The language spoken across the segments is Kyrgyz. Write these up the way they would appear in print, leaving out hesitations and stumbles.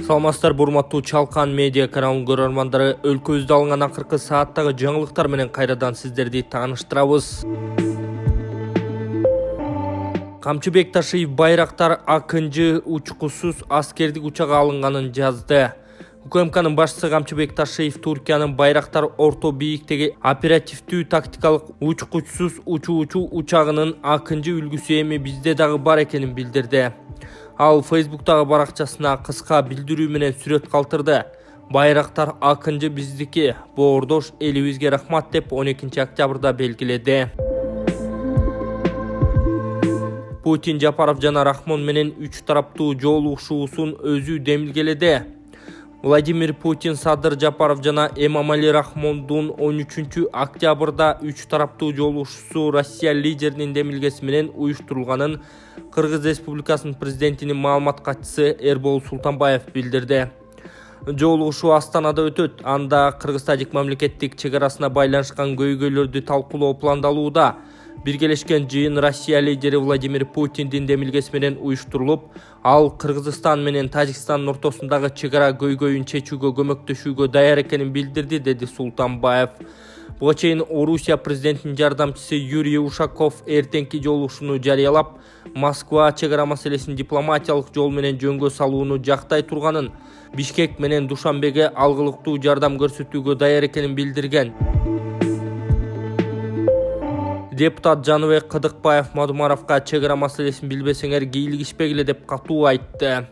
Саламатсыздар, урматтуу Чалкан медиа каналынын көрөрмандары, өлкөбүздө алынган акыркы сааттагы жаңылыктар менен кайрадан сиздерди тааныштырабыз. Камчыбек Ташиев Байрактар акынжы учкусуз аскердик учага алынганын жазды. УКМКнын башчысы Камчыбек Ташиев Туркиянын Байрактар орто бийиктеги оперативдүү тактикалык учкучсуз учуучу учагынын акынжы үлгүсү эми бизде дагы бар экенин билдирди. Ал Facebook'тагы баракчасына кыска билдирүү менен сүрөт калтырды. Байрактар акынжы биздики, боордош элибизге рахмат деп 12 октябрда белгиледи. Путин Жапаров жана Рахмон менен 3 тараптуу жолугушуусун өзү демилгеледи. Владимир Путин Садыр Жапаров жана Эмомали Рахмондун 13 октябрда 3 тараптуу жолугушуусу Россия лидеринин демилгеси менен уюштурулганын Кыргыз Республикасынын президентинин маалымат катчысы Эрбол Султанбаев билдирди. Жолугушуу Астанада өтөт. Анда Кыргыз-Тажик мамлекеттик чегарасына байланышкан көйгөйлөрдү талкуулоо пландалууда. Биргелешкен жыйын Россия лидери Владимир Путиндин демилгеси менен уюштурулуп, ал Кыргызстан менен Тажикстандын ортосундагы чегара көйгөйүн чечүүгө көмөктөшүүгө даяр экенин билдирди, деди Султанбаев. Буга чейин Орусия президентинин жардамчысы Юрий Ушаков эртеңки жолугушууну жарыялап, Москва чегара маселесин дипломатиялык жол менен жөнгө салууну жактай турганын, Бишкек менен Душанбеге алгылыктуу жардам көрсөтүүгө даяр экенин билдирген. Депутат Жаныбек Кыдыкбаев Мадумаровго чегара маселесин билбесеңер кийлигишпегиле деп катуу айтты.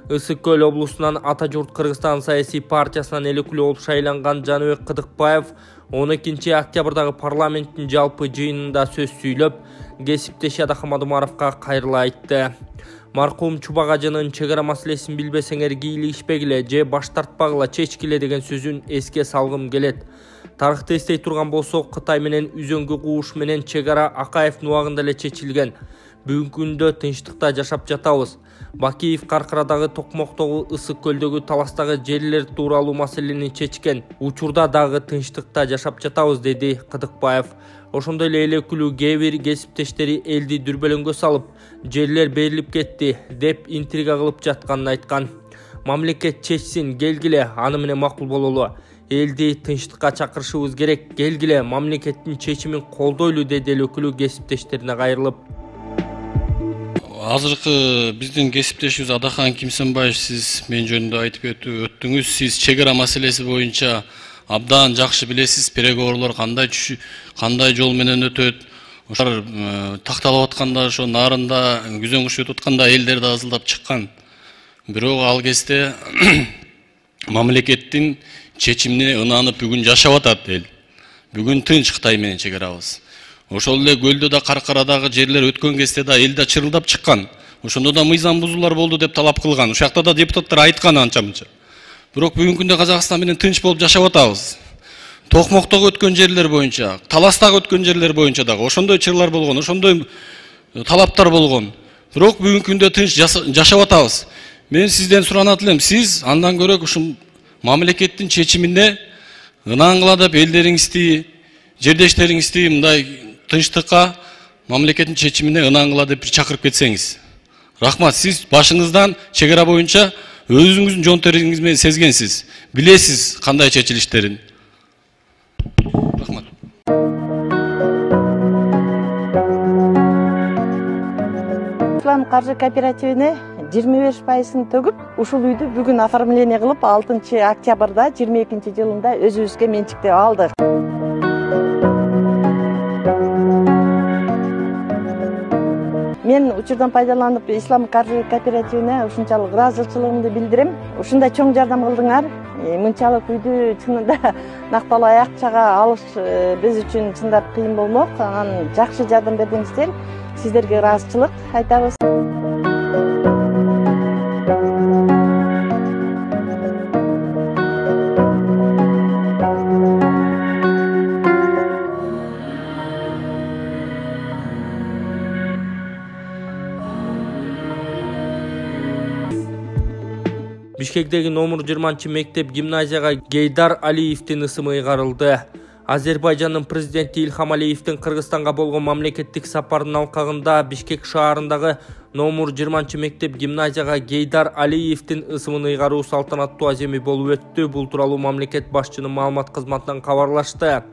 Ысык Көл облусунан Ата журт Кыргызстан саясий партиясынан элеклүү болуп шайланган Жаныбек Кыдыкбаев 12 октябрдагы парламенттин жалпы жыйынында сөз сүйлөп, кесиптеши Адах Мадумаровго кайрыла айтты. Маркум Чубагажынын чегара маселесин билбесеңер кийлигишпегиле же баш тартпагыла чечкиле деген сөзүн эске салгым келет. Тарыхты эстей турган болсок, Кытай менен үзөңгү кууш менен чегара Акаевдин убагында эле чечилген. Бүгүнкү күндө тынчтыкта жашап жатабыз. Бакиев Каркарадагы, Токмоктогу, Ысык Көлдөгү, Таластагы жерлер тууралуу маселени чечкен. Учурда дагы тынчтыкта жашап жатабыз, деди Кыдыкбаев. Ошондой эле элеклүү кээ бир кесиптештери элди дүрбөлөңгө салып, жерлер берилип кетти деп интрига кылып жатканын айткан. Мамлекет чечсин, келгиле, аны менен макул бололу. Элди тынчтыкка чакырышыбыз керек, келгиле, мамлекеттин чечимин колдойлу, деди элеклүү кесиптештерине кайрылып. Азыркы биздин кесиптешибиз Адахан Кимсенбаев, сиз мен жөнүндө айтып өттүңүз. Сиз чегара маселеси боюнча абдан жакшы билесиз, переговорлор кандай жол менен өтөт. Ошолар такталып атканда, ошо нарында күзөңүш өтүп атканда элдер да азылдап чыккан. Бирок ал кезде мамлекеттин чечимине ынанып бүгүн жашап атат эл. Бүгүн тынч Кытай менен чегарабыз. Ошол эле көлдө да Каркарадагы жерлер өткөн кезде да эл да чырылдап чыккан. Ошондо да мыйзам бузуулар болду деп талап кылган. Ошол жакта да депутаттар айткан анча-мынча. Бирок бүгүнкү күндө Казакстан менен тынч болуп жашап атабыз. Токмоктогу өткөн жерлер боюнча, Таластагы өткөн жерлер боюнча дагы ошондой чырлар болгон, ошондой талаптар болгон. Бирок бүгүнкү күндө тынч жашап атабыз. Мен сизден суранат элем, сиз андан көрө ушул мамлекеттин чечимине ынангыла деп элдериңизди, жердештериңизди мындай тынчтыкка, мамлекеттин чечимине ынангыла деп чакырып кетсеңиз. Рахмат, сиз башыңыздан чегара боюнча өзүңүздүн жон териңиз менен сезгенсиз, билесиз кандай чечилиштерин. Рахмат. Ислам каржы кооперативине 25%-ын төгүп, ушул үйдү бүгүн оформление кылып, 6 октябрда 22 жылында өзүбүзгө менчиктеп алдык. Мен учурдан пайдаланып Ислам каржы кооперативине ушунчалык ыраазычылыгымды билдирем. Ушундай чоң жардам кылдыңар. Мынчалык үйдү чынында накталуу аякчага алыш биз үчүн чындап кыйын болмок. Анан жакшы жардам бердиңиздер. Сиздерге ыраазычылык айтабыз. Бишкектеги номер 20 мектеп гимназияга Гейдар Алиевдин ысымы ыйгарылды. Азербайжандын президенти Илхам Алиевдин Кыргызстанга болгон мамлекеттик сапарынын алкагында Бишкек шаарындагы номер 20 мектеп гимназияга Гейдар Алиевдин ысымын ыйгаруу салтанаттуу аземи болуп өттү. Бул тууралуу мамлекет башчынын маалымат кызматынан кабарлашты.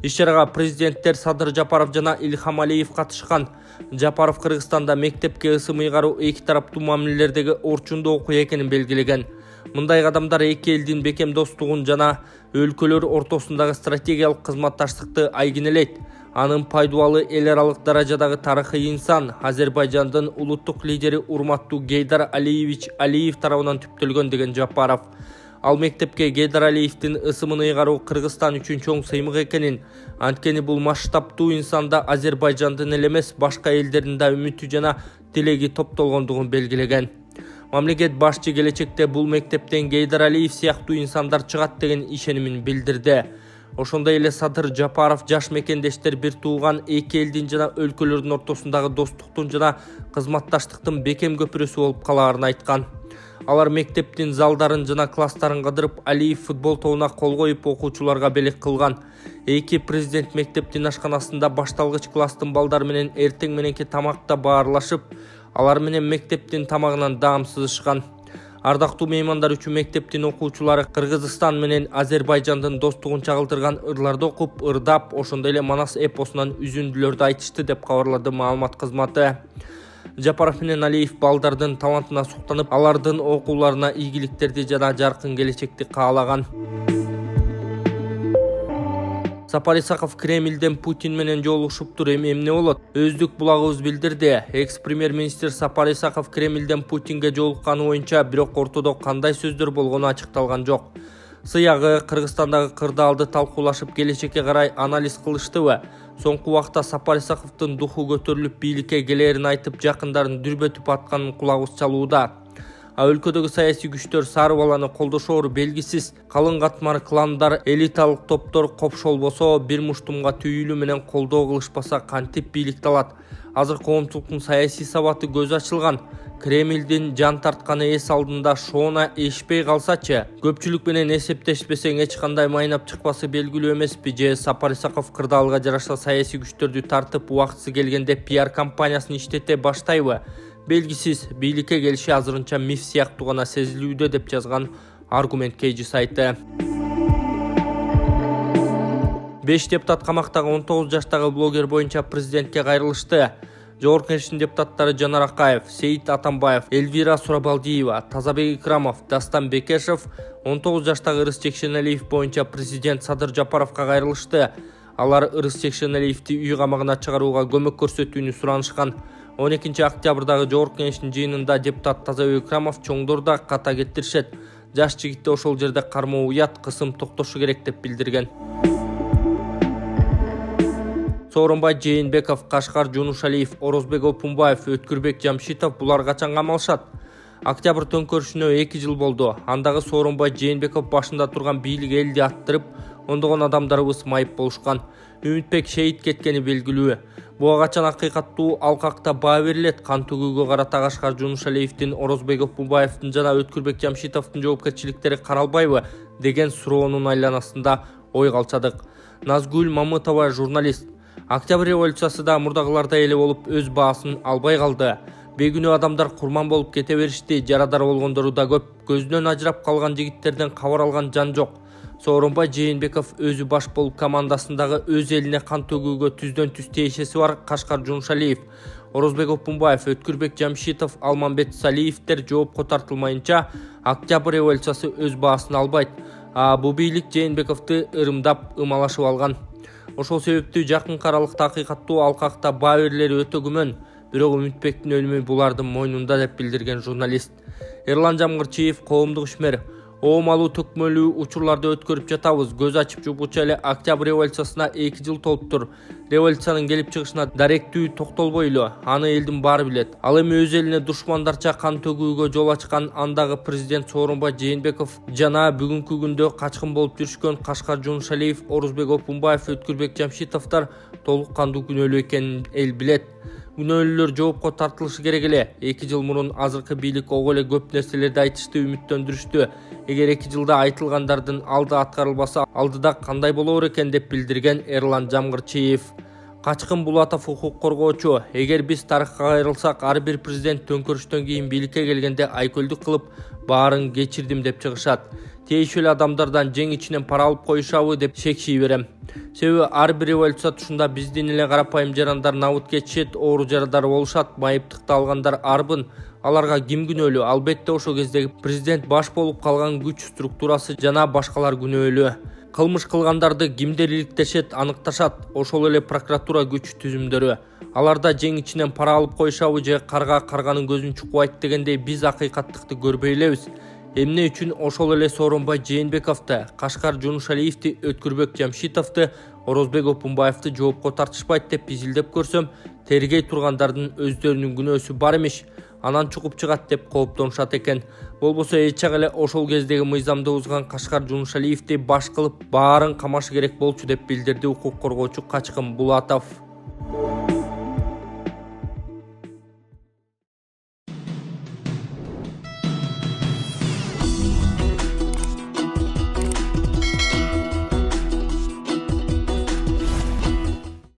Иш-чарага президенттер Садыр Жапаров жана Илхам Алиев катышкан. Жапаров Кыргызстанда мектепке ысым ыйгаруу эки тараптуу мамилелердеги орчундуу окуя экенин белгилеген. Мындай кадамдар эки элдин бекем достугун жана өлкөлөр ортосундагы стратегиялык кызматташтыкты айгинелейт. Анын пайдубалы эл аралык даражадагы тарыхый инсан Азербайжандын улуттук лидери урматтуу Гейдар Алиевич Алиев тарабынан түптөлгөн деген Жапаров. Ал мектепке Гейдар Алиевдин ысымын ыйгаруу Кыргызстан үчүн чоң сыймык экенин, анткени бул масштабтуу инсанда Азербайжандын эле эмес башка элдердин да үмүтү жана тилеги топтолгондугун белгилеген. Мамлекет башчы келечекте бул мектептен Гейдар Алиев сыяктуу инсандар чыгат деген ишенимин билдирди. Ошондой эле Садыр Жапаров жаш мекендештер бир тууган эки элдин жана өлкөлөрдүн ортосундагы достуктун жана кызматташтыктын бекем көпүрөсү болуп калаарын айткан. Алар мектептин залдарын жана класстарын кыдырып, Алиев футбол тобуна кол коюп окуучуларга белек кылган. Эки президент мектептин ашканасында башталгыч класстын балдары менен эртең мененки тамакта баарлашып, алар менен мектептин тамагынан даам сызышкан. Ардактуу меймандар үчүн мектептин окуучулары Кыргызстан менен Азербайжандын достугун чагылтырган ырларды окуп, ырдап, ошондой эле Манас эпосунан үзүндүлөрдү айтышты деп кабарлады маалымат кызматы. Жапаров менен Алиев балдардын талантына суктанып, алардын окууларына ийгиликтерди жана жаркын келечекти каалаган. Сапар Исаков Кремлден Путин менен жолугушуптур, эмне болот? Өздүк булагыбыз билдирди. Экс-премьер-министр Сапар Исаков Кремлден Путинге жолукканы боюнча бирок ортодо кандай сөздөр болгону ачыкталган жок. Сыягы Кыргызстандагы кырдаалды талкуулашып келечекке карай анализ кылыштыбы? Соңку убакта Сапар Исаковдун духу көтөрүлүп бийликке келерин айтып, жакындарын дүрбөтүп атканын кулагыбыз чалууда. Өлкөдөгү саясий күчтөр сары баланы колдошоору белгисиз. Калың катмар кландар, элиталык топтор копшолбосо, бир муштумга түйүлүү менен колдоо кылышпаса кантип бийликти алат? Азыр коомчулуктун саясий сабаты көз ачылган. Кремлдин жан тартканы эс алдында шоона эшпей калсачы, көпчүлүк менен эсептешпесең эч кандай майнап чыкпасы белгилүү эмеспи? Же Сапар Исаков кырдаалга жараша саясий күчтөрдү тартып, убактысы келгенде пиар кампаниясын иштете баштайбы? Белгисиз, бийликке келиши азырынча миф сыяктуу гана сезилүүдө деп жазган Аргумент Кейжи сайты. 5 депутат камактагы 19 жаштагы блогер боюнча президентке кайрылышты. Жогорку Кеңештин депутаттары Жанар Акаев, Сейит Атамбаев, Эльвира Сурабалдиева, Тазабек Икрамов, Дастан Бекешев 19 жаштагы Ырыс Чекшеналиев боюнча президент Садыр Жапаровго кайрылышты. Алар Ырыс Чекшеналиевди үй камагына чыгарууга көмөк көрсөтүүнү суранышкан. 12 октябрдагы Жогорку Кеңештин жыйынында депутат Тазабек Икрамов чоңдорда ката кетиришет. Жаш жигитти ошол жерде кармоо уят, кысым токтошу керек деп билдирген. Сооронбай Жээнбеков, Кашкар Жунушалиев, Орозбек Опунбаев, Өткүрбек Жамшитов булар качан камалышат? Октябрь төңкөрүшүнө 2 жыл болду. Андагы Сооронбай Жээнбеков башында турган бийлик элди аттырып, ондогон адамдарыбыз майып болушкан. Үмүтбек шейит кеткени белгилүү. Буга качан акыйкаттуу алкакта баа берилет? Кан төгүүгө карата Кашкар Жунушалиевдин, Орозбек Опунбаевдин жана Өткүрбек Жамшитовдун жоопкерчиликтери каралбайбы деген суроонун айланасында ой калчадык. Назгүл Мамытова, журналист. Октябрь революциясы да мурдагылардай эле болуп өз баасын албай калды. Бегүнөө адамдар курман болуп кете беришти, жарадар болгондору да көп. Көзүнөн ажырап калган жигиттерден кабар алган жан жок. Сооронбай Жээнбеков өзү баш болуп командасындагы өз элине кан төгүүгө түздөн түз тиешеси бар Кашкар Жунушалиев, Орозбек Опунбаев, Өткүрбек Жамшитов, Алмамбет Салиевдер жоопко тартылмайынча Октябрь революциясы өз баасын албайт. Бул бийлик Жээнбековду ырымдап, ымалашып алган. Ошол себептүү жакын аралыкта акыйкаттуу алкакта баа берилери өтө күмөн. Бирок Үмүтбектин өлүмү булардын мойнунда деп билдирген журналист. Эрлан Жамгырчиев, коомдук ишмер. Оомалуу төкмөлүү учурларды өткөрүп жатабыз. Көз ачып жумгуча эле Октябрь революциясына 2 жыл толуптур. Революциянын келип чыгышына даректүү токтолбой эле, аны элдин баары билет. Ал эми өз элине душмандарча кан төгүүгө жол ачкан андагы президент Сооронбай Жээнбеков жана бүгүнкү күндө качкын болуп жүрүшкөн Кашкар Жунушалиев, Орозбек Опунбаев, Өткүрбек Жамшитовдор толук кандуу күнөөлүү экенин эл билет. Күнөөлүүлөр жоопко тартылышы керек эле. 2 жыл мурун азыркы бийлик ого эле көп нерселерди айтышты, үмүттөндүрүштү. Эгер 2 жылда айтылгандардын алды аткарылбаса, алдыда кандай болор экен деп билдирген Эрлан Жамгырчиев. Качкын Булатов укук коргоочу: эгер биз тарыхка кайрылсак, ар бир президент төңкөрүштөн кийин бийликке келгенде айкөлдүк кылып баарын кечирдим деп чыгышат. Тийиштүү адамдардан жең ичинен пара алып коюшабы деп шекший берем. Себеби ар бир революция тушунда биздин эле карапайым жарандар набыт кетишет, оору жарадар болушат, майыптыкты алгандар арбын. Аларга ким күнөөлүү? Албетте ошол кездеги президент баш болуп калган күч структурасы жана башкалар күнөөлүү. Кылмыш кылгандарды кимдер иликтешет, аныкташат, ошол эле прокуратура күч түзүмдөрү. Аларда жең ичинен пара алып коюшабы же карга карганын көзүн чукубайт дегендей биз акыйкаттыкты көрбөй элебиз. Эмне үчүн ошол эле Сооронбай Жээнбековду, Кашкар Жунушалиевди, Өткүрбек Жамшитовду, Орозбек Опунбаевди жоопко тартышпайт деп изилдеп көрсөм, тергей тургандардын өздөрүнүн күнөөсү бар эмиш, анан чугуп чыгат деп кооптонушат экен. Болбосо эчак эле ошол кездеги мыйзамды бузган Кашкар Жунушалиевди баш кылып баарын камашы керек болчу деп билдирди укук коргоочу Качкын Булатов.